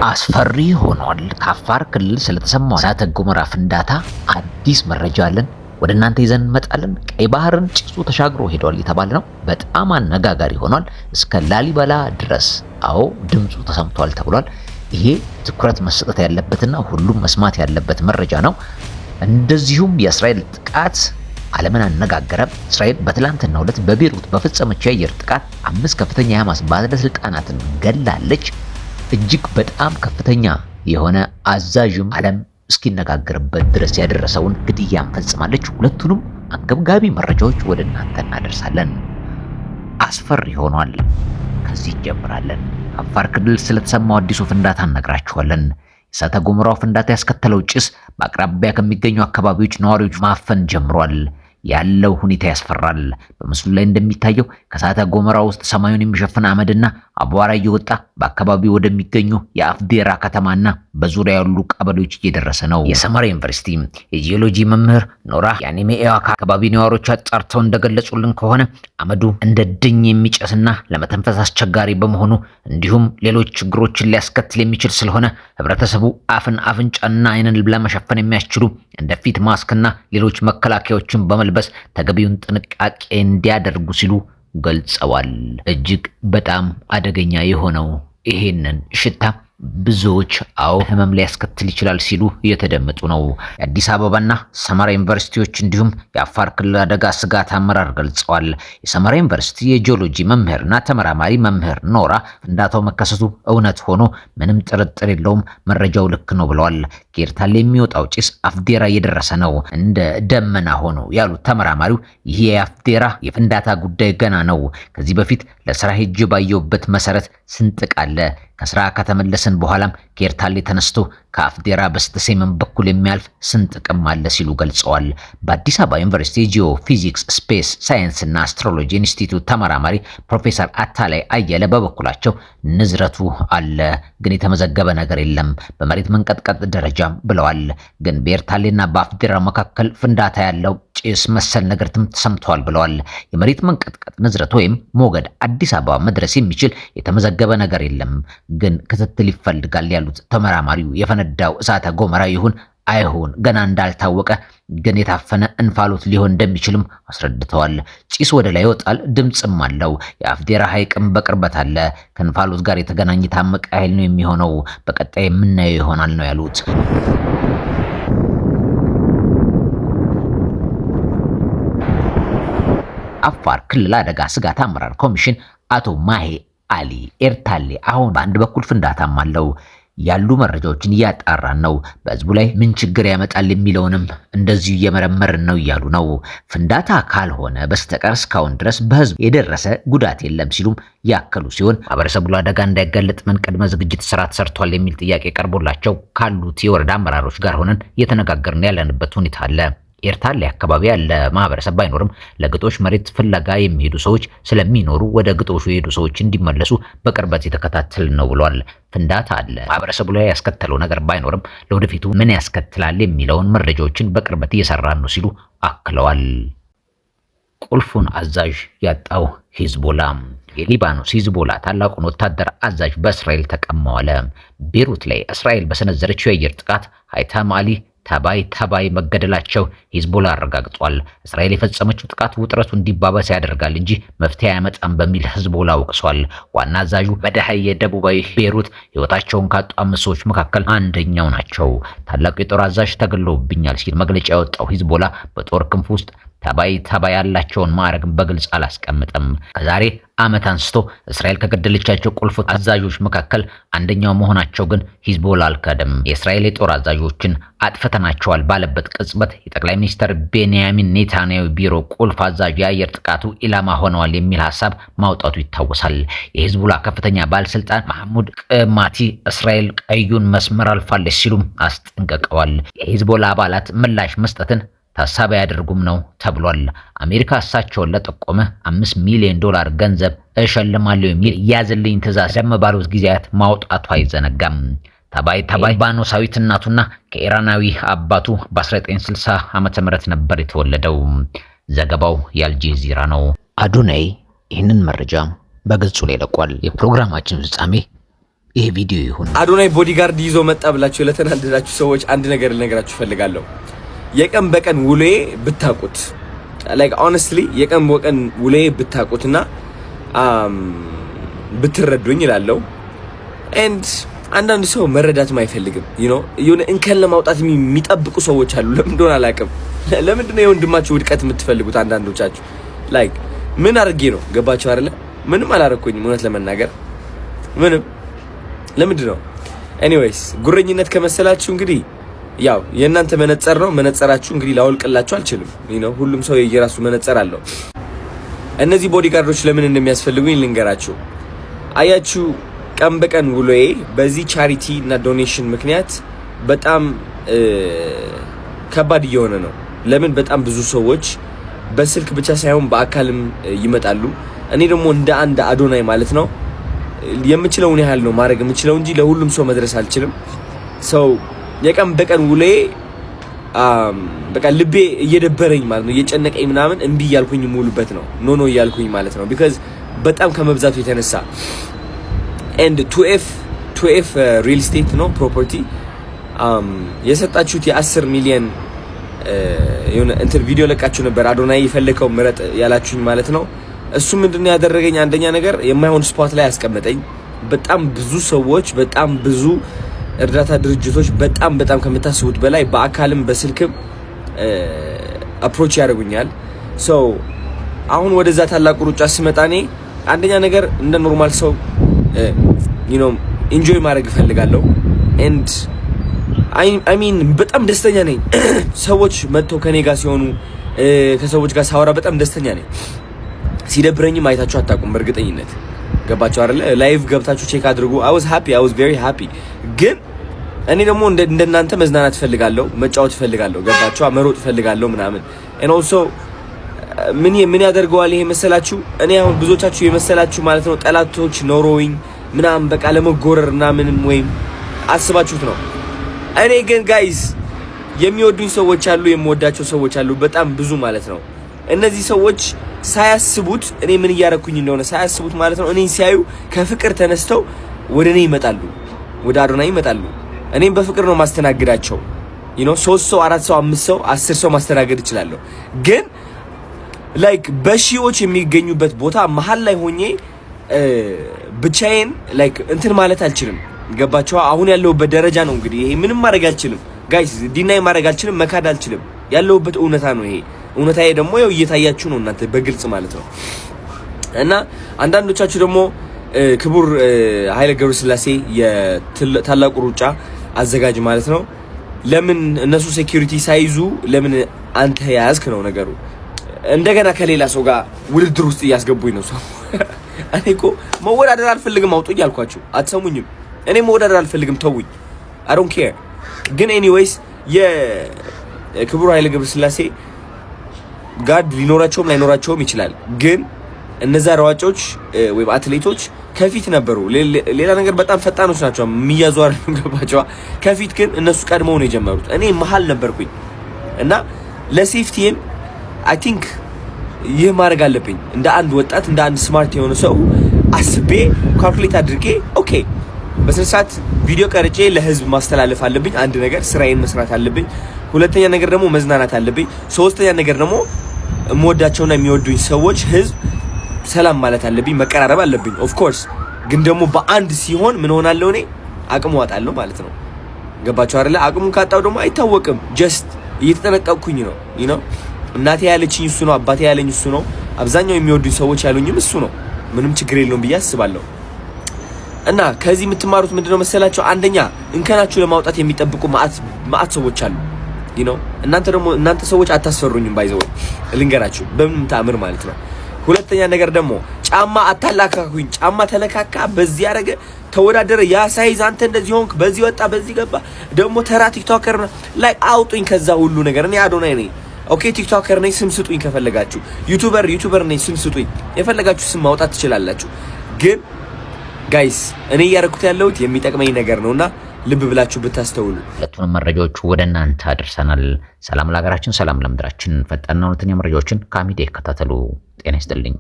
አስፈሪ ሆኗል። ከአፋር ክልል ስለተሰማው እሳተ ገሞራ ፍንዳታ አዲስ መረጃ አለን፣ ወደ እናንተ ይዘን እንመጣለን። ቀይ ባህርን ጭሱ ተሻግሮ ሄዷል የተባለ ነው። በጣም አነጋጋሪ ሆኗል። እስከ ላሊበላ ድረስ አዎ ድምፁ ተሰምቷል ተብሏል። ይሄ ትኩረት መሰጠት ያለበትና ሁሉም መስማት ያለበት መረጃ ነው። እንደዚሁም የእስራኤል ጥቃት ዓለምን አነጋገረ። እስራኤል በትላንትናው ዕለት በቤሩት በፈጸመችው የአየር ጥቃት 5 ከፍተኛ የሐማስ ባለስልጣናትን ገላለች። እጅግ በጣም ከፍተኛ የሆነ አዛዥም ዓለም እስኪነጋገርበት ድረስ ያደረሰውን ግድያን ፈጽማለች። ሁለቱንም አንገብጋቢ መረጃዎች ወደ እናንተ እናደርሳለን። አስፈሪ ሆኗል። ከዚህ እንጀምራለን። አፋር ክልል ስለተሰማው አዲሱ ፍንዳታ እነግራችኋለን። የእሳተ ገሞራው ፍንዳታ ያስከተለው ጭስ በአቅራቢያ ከሚገኙ አካባቢዎች ነዋሪዎች ማፈን ጀምሯል። ያለው ሁኔታ ያስፈራል። በምስሉ ላይ እንደሚታየው ከእሳተ ገሞራ ውስጥ ሰማዩን የሚሸፍን አመድና አቧራ እየወጣ በአካባቢው ወደሚገኙ የአፍዴራ ከተማና በዙሪያ ያሉ ቀበሌዎች እየደረሰ ነው። የሰመራ ዩኒቨርሲቲ የጂኦሎጂ መምህር ኖራ ያኔሜዋ አካባቢ ነዋሪዎች አጣርተው እንደገለጹልን ከሆነ አመዱ እንደ ድኝ የሚጨስና ለመተንፈስ አስቸጋሪ በመሆኑ እንዲሁም ሌሎች ችግሮችን ሊያስከትል የሚችል ስለሆነ ህብረተሰቡ አፍን፣ አፍንጫና አይንን ለመሸፈን የሚያስችሉ እንደ ፊት ማስክና ሌሎች መከላከያዎችን በመልበስ ተገቢውን ጥንቃቄ እንዲያደርጉ ሲሉ ገልጸዋል። እጅግ በጣም አደገኛ የሆነው ይሄንን ሽታ ብዙዎች ህመም ሊያስከትል ይችላል ሲሉ እየተደመጡ ነው። የአዲስ አበባና ሰመራ ዩኒቨርሲቲዎች እንዲሁም የአፋር ክልል አደጋ ስጋት አመራር ገልጸዋል። የሰመራ ዩኒቨርሲቲ የጂኦሎጂ መምህርና ተመራማሪ መምህር ኖራ ፍንዳታው መከሰቱ እውነት ሆኖ ምንም ጥርጥር የለውም፣ መረጃው ልክ ነው ብለዋል። ከኤርታሌ የሚወጣው ጭስ አፍዴራ እየደረሰ ነው እንደ ደመና ሆኖ ያሉት ተመራማሪው ይህ የአፍዴራ የፍንዳታ ጉዳይ ገና ነው። ከዚህ በፊት ለስራ ሄጄ ባየሁበት መሰረት ስንጥቅ አለ። ከስራ ከተመለስን በኋላም ከኤርታሌ ተነስቶ ከአፍዴራ በስተሰሜን በኩል የሚያልፍ ስንጥቅም አለ ሲሉ ገልጸዋል። በአዲስ አበባ ዩኒቨርሲቲ ጂኦ ፊዚክስ ስፔስ ሳይንስ እና አስትሮሎጂ ኢንስቲትዩት ተመራማሪ ፕሮፌሰር አታላይ አየለ በበኩላቸው ንዝረቱ አለ፣ ግን የተመዘገበ ነገር የለም፣ በመሬት መንቀጥቀጥ ደረጃም ብለዋል። ግን በኤርታሌና በአፍዴራ መካከል ፍንዳታ ያለው ጭስ መሰል ነገር ተሰምተዋል ብለዋል። የመሬት መንቀጥቀጥ ንዝረት ወይም ሞገድ አዲስ አበባ መድረስ የሚችል የተመዘገበ ነገር የለም፣ ግን ክትትል ይፈልጋል ያሉት ተመራማሪው የፈነዳው እሳተ ገሞራ ይሁን አይሁን ገና እንዳልታወቀ ግን የታፈነ እንፋሎት ሊሆን እንደሚችልም አስረድተዋል። ጭስ ወደ ላይ ይወጣል፣ ድምጽም አለው። የአፍዴራ ሐይቅም በቅርበት አለ። ከእንፋሎት ጋር የተገናኘ ታመቀ ኃይል ነው የሚሆነው። በቀጣይ የምናየው ይሆናል ነው ያሉት። አፋር ክልል አደጋ ስጋት አመራር ኮሚሽን አቶ ማሄ አሊ ኤርታሌ አሁን በአንድ በኩል ፍንዳታም አለው ያሉ መረጃዎችን እያጣራን ነው፣ በህዝቡ ላይ ምን ችግር ያመጣል የሚለውንም እንደዚሁ እየመረመርን ነው እያሉ ነው። ፍንዳታ ካልሆነ በስተቀር እስካሁን ድረስ በህዝቡ የደረሰ ጉዳት የለም ሲሉም ያከሉ ሲሆን ማህበረሰቡ ለአደጋ እንዳይጋለጥ ምን ቅድመ ዝግጅት ስራ ተሰርቷል የሚል ጥያቄ ቀርቦላቸው ካሉት የወረዳ አመራሮች ጋር ሆነን እየተነጋገርን ያለንበት ሁኔታ አለ። ኤርታሌ አካባቢ ያለ ማህበረሰብ ባይኖርም ለግጦሽ መሬት ፍለጋ የሚሄዱ ሰዎች ስለሚኖሩ ወደ ግጦሹ የሄዱ ሰዎች እንዲመለሱ በቅርበት የተከታተል ነው ብሏል። ፍንዳታ አለ፣ ማህበረሰቡ ላይ ያስከተለው ነገር ባይኖርም ለወደፊቱ ምን ያስከትላል የሚለውን መረጃዎችን በቅርበት እየሰራን ነው ሲሉ አክለዋል። ቁልፉን አዛዥ ያጣው ሂዝቦላ። የሊባኖስ ሂዝቦላ ታላቁን ወታደር አዛዥ በእስራኤል ተቀማዋለ። ቤሩት ላይ እስራኤል በሰነዘረችው የአየር ጥቃት ሃይታም አሊ ታባይ መገደላቸው ሂዝቦላ አረጋግጧል። እስራኤል የፈጸመችው ጥቃት ውጥረቱ እንዲባባስ ያደርጋል እንጂ መፍትሄ አያመጣም በሚል ሂዝቦላ ወቅሷል። ዋና አዛዡ በደሃይ የደቡባዊ ቤሩት ህይወታቸውን ካጡ 5 ሰዎች መካከል አንደኛው ናቸው። ታላቁ የጦር አዛዥ ተገለውብኛል ሲል መግለጫ ያወጣው ሂዝቦላ በጦር ክንፍ ውስጥ ታባይ ያላቸውን ማዕረግን በግልጽ አላስቀምጠም። ከዛሬ ዓመት አንስቶ እስራኤል ከገደለቻቸው ቁልፍ አዛዦች መካከል አንደኛው መሆናቸው ግን ሂዝቦላ አልካደም። የእስራኤል የጦር አዛዦችን አጥፍተናቸዋል ባለበት ቅጽበት የጠቅላይ ሚኒስትር ቤንያሚን ኔታንያሁ ቢሮ ቁልፍ አዛዥ የአየር ጥቃቱ ኢላማ ሆነዋል የሚል ሐሳብ ማውጣቱ ይታወሳል። የሂዝቦላ ከፍተኛ ባለስልጣን መሐሙድ ቅማቲ እስራኤል ቀዩን መስመር አልፋለች ሲሉም አስጠንቅቀዋል። የሂዝቦላ አባላት ምላሽ መስጠትን ታሳቢ ያደርጉም ነው ተብሏል። አሜሪካ እሳቸውን ለጠቆመ $5 ሚሊዮን ገንዘብ እሸልማለሁ የሚል ያዘልኝ ትዕዛዝ ደም ባሉት ጊዜያት ማውጣቱ አይዘነጋም። ታባይ ባኖሳዊት እናቱና ከኢራናዊ አባቱ በ1960 ዓመተ ምህረት ነበር የተወለደው። ዘገባው የአልጀዚራ ነው። አዶናይ ይህንን መረጃ በገጹ ላይ ለቋል። የፕሮግራማችን ፍጻሜ ይሄ ቪዲዮ ይሁን። አዶናይ ቦዲጋርድ ይዞ መጣ ብላችሁ ለተናደዳችሁ ሰዎች አንድ ነገር ልነግራችሁ ፈልጋለሁ። የቀን በቀን ውሎዬ ብታቁት like honestly የቀን በቀን ውሎዬ ብታቁትና ብትረዱኝ ይላለው and አንዳንድ ሰው መረዳትም አይፈልግም የሆነ እንከን ለማውጣት የሚጠብቁ ሰዎች አሉ። ለምን እንደሆነ አላውቅም። ለምንድን ነው የወንድማችሁ ውድቀት የምትፈልጉት? አንዳንዶቻችሁ like ምን አድርጌ ነው ገባችሁ አይደለ? ምንም አላረኩኝም እውነት ለመናገር ምንም። ለምንድን ነው anyways ጉረኝነት ከመሰላችሁ እንግዲህ ያው የእናንተ መነጽር ነው። መነጽራችሁ እንግዲህ ላውልቅላችሁ አልችልም። ሁሉም ሰው የየራሱ መነጽር አለው። እነዚህ ቦዲጋርዶች ለምን እንደሚያስፈልጉኝ ልንገራችሁ። አያችሁ ቀን በቀን ውሎዬ በዚህ ቻሪቲ እና ዶኔሽን ምክንያት በጣም ከባድ እየሆነ ነው። ለምን በጣም ብዙ ሰዎች በስልክ ብቻ ሳይሆን በአካልም ይመጣሉ። እኔ ደግሞ እንደ አንድ አዶናይ ማለት ነው የምችለውን ያህል ነው ማድረግ የምችለው እንጂ ለሁሉም ሰው መድረስ አልችልም። ሰው የቀን በቀን ውሎዬ በቃ ልቤ እየደበረኝ ማለት ነው እየጨነቀኝ ምናምን እምቢ እያልኩኝ ሙሉበት ነው ኖ እያልኩኝ ማለት ነው because በጣም ከመብዛቱ የተነሳ and 2F real estate ነው ፕሮፐርቲ የሰጣችሁት የ10 ሚሊዮን የሆነ ቪዲዮ ለቃችሁ ነበር። አዶናይ የፈለከው ምረጥ ያላችሁኝ ማለት ነው። እሱ ምንድነው ያደረገኝ? አንደኛ ነገር የማይሆን ስፖት ላይ ያስቀመጠኝ። በጣም ብዙ ሰዎች በጣም ብዙ እርዳታ ድርጅቶች በጣም ከምታስቡት በላይ በአካልም በስልክም አፕሮች ያደርጉኛል። ሶ አሁን ወደዛ ታላቁ ሩጫ ስመጣ እኔ አንደኛ ነገር እንደ ኖርማል ሰው ኢንጆይ ማድረግ እፈልጋለሁ and I mean በጣም ደስተኛ ነኝ። ሰዎች መጥተው ከኔ ጋር ሲሆኑ ከሰዎች ጋር ሳወራ በጣም ደስተኛ ነኝ። ሲደብረኝም አይታችሁ አታውቁም በእርግጠኝነት ገባችሁ አይደለ? ላይቭ ገብታችሁ ቼክ አድርጉ። I was very happy ግን እኔ ደግሞ እንደናንተ መዝናናት ፈልጋለሁ፣ መጫወት ፈልጋለሁ፣ ገባችሁ? መሮጥ ፈልጋለሁ ምናምን and also ምን ያደርገዋል ይሄ መሰላችሁ? እኔ አሁን ብዙዎቻችሁ የመሰላችሁ ማለት ነው ጠላቶች ኖሮኝ ምናምን በቃ ለመጎረር እና ምንም ወይም አስባችሁት ነው። እኔ ግን ጋይስ የሚወዱኝ ሰዎች አሉ፣ የምወዳቸው ሰዎች አሉ፣ በጣም ብዙ ማለት ነው። እነዚህ ሰዎች ሳያስቡት እኔ ምን እያረኩኝ እንደሆነ ሳያስቡት ማለት ነው እኔን ሲያዩ ከፍቅር ተነስተው ወደ እኔ ይመጣሉ፣ ወደ አዶናይ ይመጣሉ። እኔም በፍቅር ነው ማስተናግዳቸው። 3 ሰው 4 ሰው 5 ሰው 10 ሰው ማስተናገድ እችላለሁ። ግን ላይክ በሺዎች የሚገኙበት ቦታ መሀል ላይ ሆኜ ብቻዬን ላይክ እንትን ማለት አልችልም። ገባችሁ? አሁን ያለሁበት ደረጃ ነው እንግዲህ ይሄ ምንም ማድረግ አልችልም ጋይስ፣ ዲናይ ማድረግ አልችልም፣ መካድ አልችልም። ያለሁበት እውነታ ነው ይሄ። እውነታዬ ደግሞ ያው እየታያችሁ ነው እናንተ በግልጽ ማለት ነው። እና አንዳንዶቻችሁ ደግሞ ክቡር ኃይለ ገብረስላሴ የታላቁ ሩጫ አዘጋጅ ማለት ነው ለምን እነሱ ሴኩሪቲ ሳይዙ ለምን አንተ ያዝክ ነው ነገሩ። እንደገና ከሌላ ሰው ጋር ውድድር ውስጥ እያስገቡኝ ነው ሰው። እኔ እኮ መወዳደር አልፈልግም፣ አውጡኝ አልኳችሁ፣ አትሰሙኝም። እኔ መወዳደር አልፈልግም፣ ተውኝ፣ I don't care። ግን ኤኒዌይስ የክቡር ኃይለ ገብረስላሴ ጋርድ ሊኖራቸውም ላይኖራቸውም ይችላል። ግን እነዛ ሯጮች ወይም አትሌቶች ከፊት ነበሩ። ሌላ ነገር በጣም ፈጣኖች ናቸው የሚያዙ አይደለም፣ ገባቸው? ከፊት ግን እነሱ ቀድመው ነው የጀመሩት። እኔ መሀል ነበርኩኝ እና ለሴፍቲም አይ ቲንክ ይህ ማድረግ አለብኝ እንደ አንድ ወጣት እንደ አንድ ስማርት የሆነ ሰው አስቤ ካልኩሌት አድርጌ ኦኬ በስነስርዓት ቪዲዮ ቀርጬ ለህዝብ ማስተላለፍ አለብኝ። አንድ ነገር ስራዬን መስራት አለብኝ። ሁለተኛ ነገር ደግሞ መዝናናት አለብኝ። ሶስተኛ ነገር ደግሞ የምወዳቸውና የሚወዱኝ ሰዎች ህዝብ ሰላም ማለት አለብኝ፣ መቀራረብ አለብኝ። ኦፍ ኮርስ ግን ደግሞ በአንድ ሲሆን ምን ሆናለሁ እኔ አቅሙ አጣለሁ ማለት ነው። ገባችሁ አይደለ? አቅሙን ካጣው ደግሞ አይታወቅም። ጀስት እየተጠነቀቅኩኝ ነው እናቴ ያለችኝ እሱ ነው፣ አባቴ ያለኝ እሱ ነው፣ አብዛኛው የሚወዱኝ ሰዎች ያሉኝም እሱ ነው። ምንም ችግር የለውም ብዬ አስባለሁ። እና ከዚህ የምትማሩት ምንድነው መሰላችሁ? አንደኛ እንከናችሁ ለማውጣት የሚጠብቁ ማአት ሰዎች አሉ። እናንተ ሰዎች አታስፈሩኝም፣ ባይዘው ልንገራችሁ በምንም ተአምር ማለት ነው። ሁለተኛ ነገር ደግሞ ጫማ አታላካኩኝ። ጫማ ተለካካ፣ በዚህ ያረገ ተወዳደረ፣ ያ ሳይዝ አንተ እንደዚህ ሆንክ፣ በዚህ ወጣ፣ በዚህ ገባ፣ ደግሞ ተራ ቲክቶከር ላይ አውጡኝ ከዛ ሁሉ ነገር። እኔ አዶናይ ነኝ፣ ኦኬ ቲክቶከር ነኝ፣ ስም ስጡኝ ከፈለጋችሁ። ዩቲዩበር ነኝ፣ ስም ስጡኝ። የፈለጋችሁ ስም ማውጣት ትችላላችሁ። ግን ጋይስ እኔ እያደረኩት ያለሁት የሚጠቅመኝ ነገር ነውና ልብ ብላችሁ ብታስተውሉ። ሁለቱንም መረጃዎች ወደ እናንተ አድርሰናል። ሰላም ለሀገራችን፣ ሰላም ለምድራችን። ፈጣንና እውነተኛ መረጃዎችን ከሚዲያ ይከታተሉ። ጤና ይስጥልኝ።